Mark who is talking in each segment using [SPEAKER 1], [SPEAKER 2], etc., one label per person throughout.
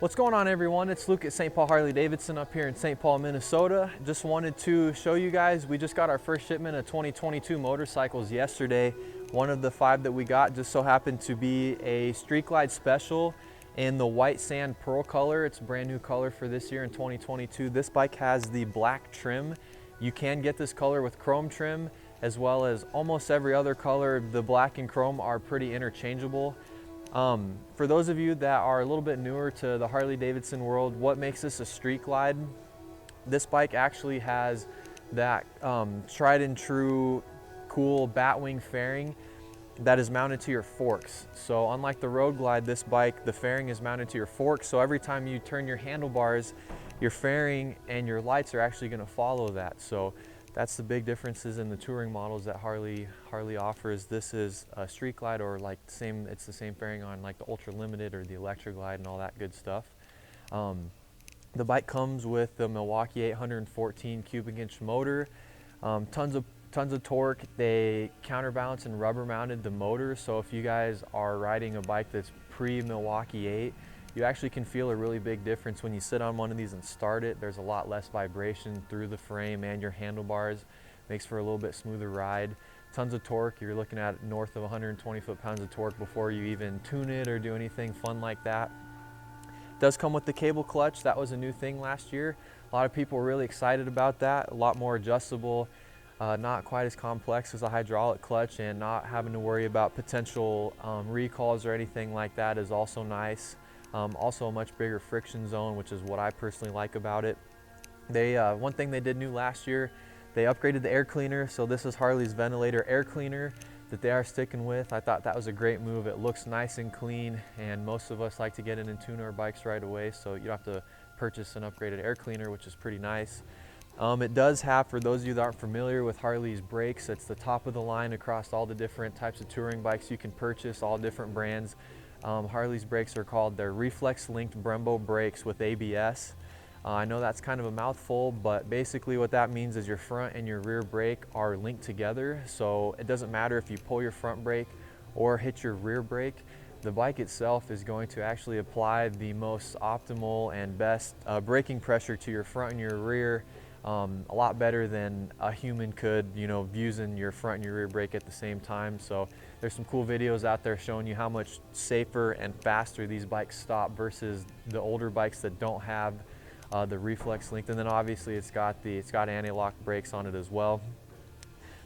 [SPEAKER 1] What's going on, everyone? It's Luke at St. Paul Harley-Davidson up here in St. Paul, Minnesota. Just wanted to show you guys, we just got our first shipment of 2022 motorcycles yesterday. One of the 5 that we got just so happened to be a Street Glide Special in the white sand pearl color. It's a brand new color for this year in 2022. This bike has the black trim. You can get this color with chrome trim, as well as almost every other color. The black and chrome are pretty interchangeable. For those of you that are a little bit newer to the Harley-Davidson world, what makes this a Street Glide? This bike actually has that tried and true cool batwing fairing that is mounted to your forks. So unlike the Road Glide, this bike, the fairing is mounted to your forks. So every time you turn your handlebars, your fairing and your lights are actually going to follow that. So that's the big differences in the touring models that Harley offers. This is a Street Glide, or like it's the same fairing on like the Ultra Limited or the Electra Glide and all that good stuff. The bike comes with the Milwaukee 814 cubic inch motor, tons of torque. They counterbalance and rubber mounted the motor, so if you guys are riding a bike that's pre-Milwaukee 8, you actually can feel a really big difference when you sit on one of these and start it. There's a lot less vibration through the frame and your handlebars. Makes for a little bit smoother ride. Tons of torque. You're looking at north of 120 foot-pounds of torque before you even tune it or do anything fun like that. It does come with the cable clutch. That was a new thing last year. A lot of people were really excited about that. A lot more adjustable, not quite as complex as a hydraulic clutch, and not having to worry about potential recalls or anything like that is also nice. Also a much bigger friction zone, which is what I personally like about it. One thing they did new last year, they upgraded the air cleaner. So this is Harley's ventilator air cleaner that they are sticking with. I thought that was a great move. It looks nice and clean, and most of us like to get in and tune our bikes right away, so you don't have to purchase an upgraded air cleaner, which is pretty nice. It does have, for those of you that aren't familiar with Harley's brakes, it's the top of the line across all the different types of touring bikes you can purchase, all different brands. Harley's brakes are called their reflex linked Brembo brakes with ABS. I know that's kind of a mouthful, but basically what that means is your front and your rear brake are linked together. So it doesn't matter if you pull your front brake or hit your rear brake, the bike itself is going to actually apply the most optimal and best braking pressure to your front and your rear, a lot better than a human could, using your front and your rear brake at the same time. So there's some cool videos out there showing you how much safer and faster these bikes stop versus the older bikes that don't have the reflex linked. And then obviously it's got anti-lock brakes on it as well.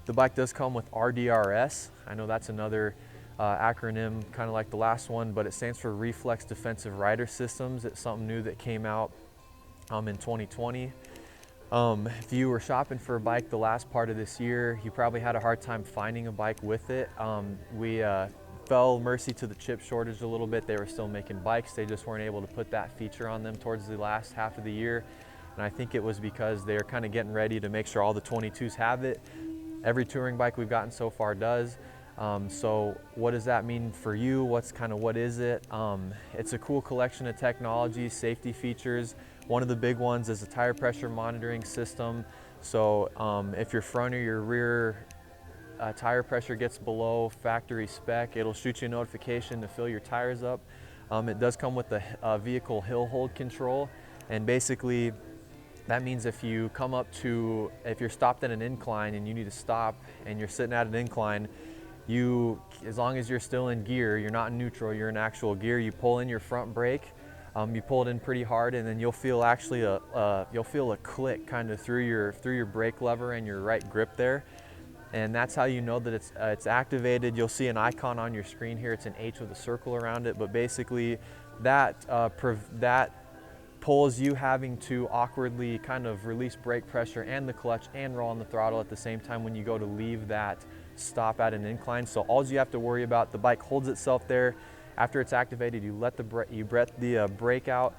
[SPEAKER 1] The bike does come with RDRS. I know that's another acronym, kind of like the last one, but it stands for Reflex Defensive Rider Systems. It's something new that came out in 2020. If you were shopping for a bike the last part of this year, you probably had a hard time finding a bike with it. We fell mercy to the chip shortage a little bit. They were still making bikes. They just weren't able to put that feature on them towards the last half of the year. And I think it was because they're kind of getting ready to make sure all the 22s have it. Every touring bike we've gotten so far does. So what does that mean for you? What is it? It's a cool collection of technologies, safety features. One of the big ones is a tire pressure monitoring system. So if your front or your rear tire pressure gets below factory spec, it'll shoot you a notification to fill your tires up. It does come with the vehicle hill hold control, and basically that means if you're stopped at an incline and you need to stop and you're sitting at an incline, as long as you're still in gear, you're not in neutral, you're in actual gear, you pull in your front brake. You pull it in pretty hard, and then you'll feel a click kind of through your brake lever and your right grip there, and that's how you know that it's activated. You'll see an icon on your screen here. It's an H with a circle around it, but basically that pulls you having to awkwardly kind of release brake pressure and the clutch and roll on the throttle at the same time when you go to leave that stop at an incline. So all you have to worry about, the bike holds itself there. After it's activated, you let the brake out,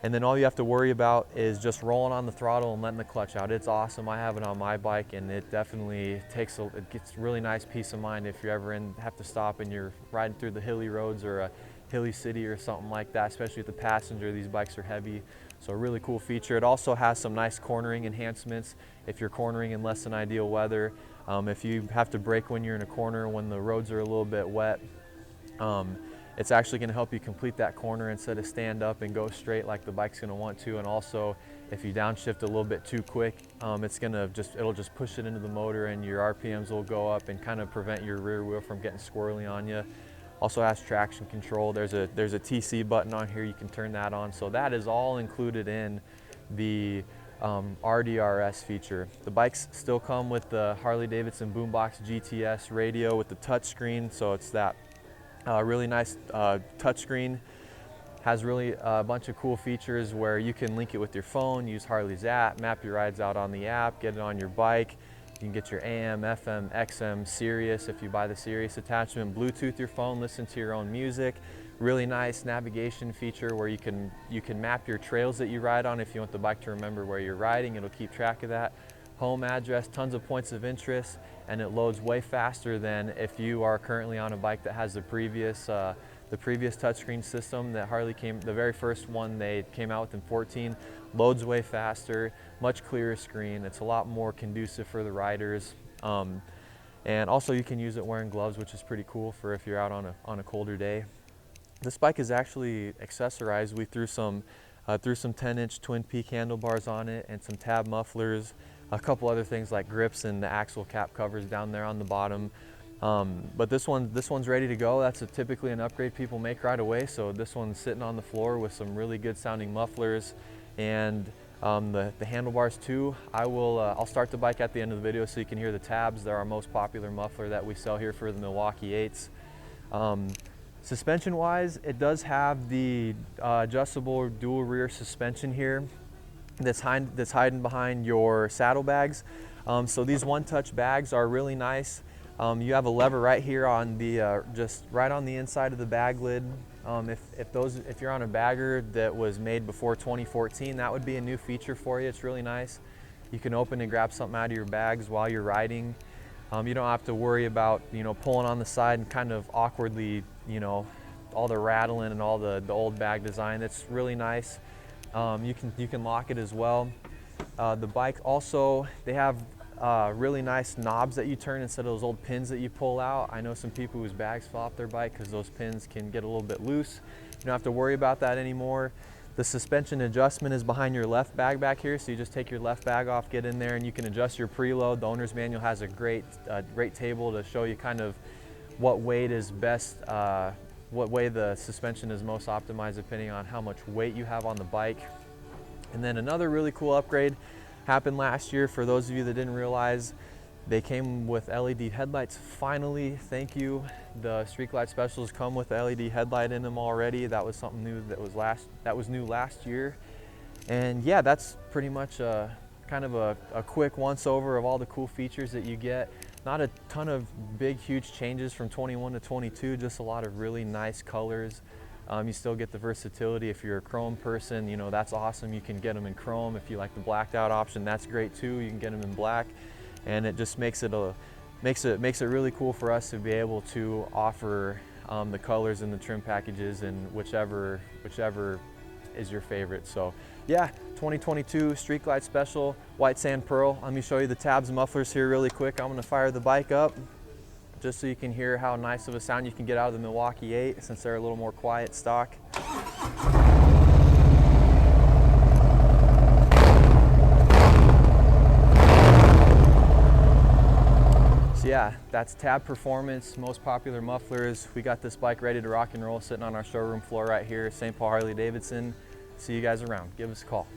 [SPEAKER 1] and then all you have to worry about is just rolling on the throttle and letting the clutch out. It's awesome. I have it on my bike, and it definitely it gets really nice peace of mind if you ever have to stop and you're riding through the hilly roads or a hilly city or something like that, especially with the passenger. These bikes are heavy, so a really cool feature. It also has some nice cornering enhancements if you're cornering in less than ideal weather. If you have to brake when you're in a corner when the roads are a little bit wet, it's actually going to help you complete that corner instead of stand up and go straight like the bike's going to want to. And also, if you downshift a little bit too quick, it'll just push it into the motor, and your RPMs will go up and kind of prevent your rear wheel from getting squirrely on you. Also has traction control. There's a TC button on here. You can turn that on. So that is all included in the RDRS feature. The bikes still come with the Harley-Davidson Boombox GTS radio with the touchscreen. So it's that really nice touchscreen. Has really a bunch of cool features where you can link it with your phone, use Harley's app, map your rides out on the app, get it on your bike. You can get your AM, FM, XM, Sirius if you buy the Sirius attachment, Bluetooth your phone, listen to your own music. Really nice navigation feature where you can map your trails that you ride on. If you want the bike to remember where you're riding, it'll keep track of that. Home address, tons of points of interest, and it loads way faster than if you are currently on a bike that has the previous touchscreen system that Harley the very first one they came out with in 14, loads way faster, much clearer screen. It's a lot more conducive for the riders. And also you can use it wearing gloves, which is pretty cool for if you're out on a colder day. This bike is actually accessorized. We threw some 10-inch twin peak handlebars on it and some tab mufflers, a couple other things like grips and the axle cap covers down there on the bottom. But this one's ready to go. That's typically an upgrade people make right away. So this one's sitting on the floor with some really good sounding mufflers and the handlebars too. I'll start the bike at the end of the video so you can hear the tabs. They're our most popular muffler that we sell here for the Milwaukee 8s. Suspension wise, it does have the adjustable dual rear suspension here that's hiding behind your saddlebags. So these one-touch bags are really nice. You have a lever right here on the just right on the inside of the bag lid. If you're on a bagger that was made before 2014, that would be a new feature for you. It's really nice. You can open and grab something out of your bags while you're riding. You don't have to worry about pulling on the side and kind of awkwardly all the rattling and all the old bag design. It's really nice. You can lock it as well. The bike also, they have really nice knobs that you turn instead of those old pins that you pull out. I know some people whose bags fall off their bike because those pins can get a little bit loose. You don't have to worry about that anymore. The suspension adjustment is behind your left bag back here, so you just take your left bag off, get in there, and you can adjust your preload. The owner's manual has a great table to show you kind of what weight is best, what way the suspension is most optimized depending on how much weight you have on the bike. And then another really cool upgrade happened last year. For those of you that didn't realize, they came with LED headlights. Finally, thank you. The Street Glide Specials come with the LED headlight in them already. That was something new that was new last year. And yeah, that's pretty much kind of a quick once over of all the cool features that you get. Not a ton of big, huge changes from 21 to 22, just a lot of really nice colors. You still get the versatility. If you're a chrome person, that's awesome. You can get them in chrome. If you like the blacked out option, that's great too. You can get them in black, and it just makes it really cool for us to be able to offer the colors and the trim packages and whichever is your favorite. So yeah, 2022 Street Glide Special White Sand Pearl. Let me show you the tabs and mufflers here really quick. I'm going to fire the bike up just so you can hear how nice of a sound you can get out of the Milwaukee 8 since they're a little more quiet stock. So yeah, that's tab performance, most popular mufflers. We got this bike ready to rock and roll sitting on our showroom floor right here, St. Paul Harley-Davidson. See you guys around. Give us a call.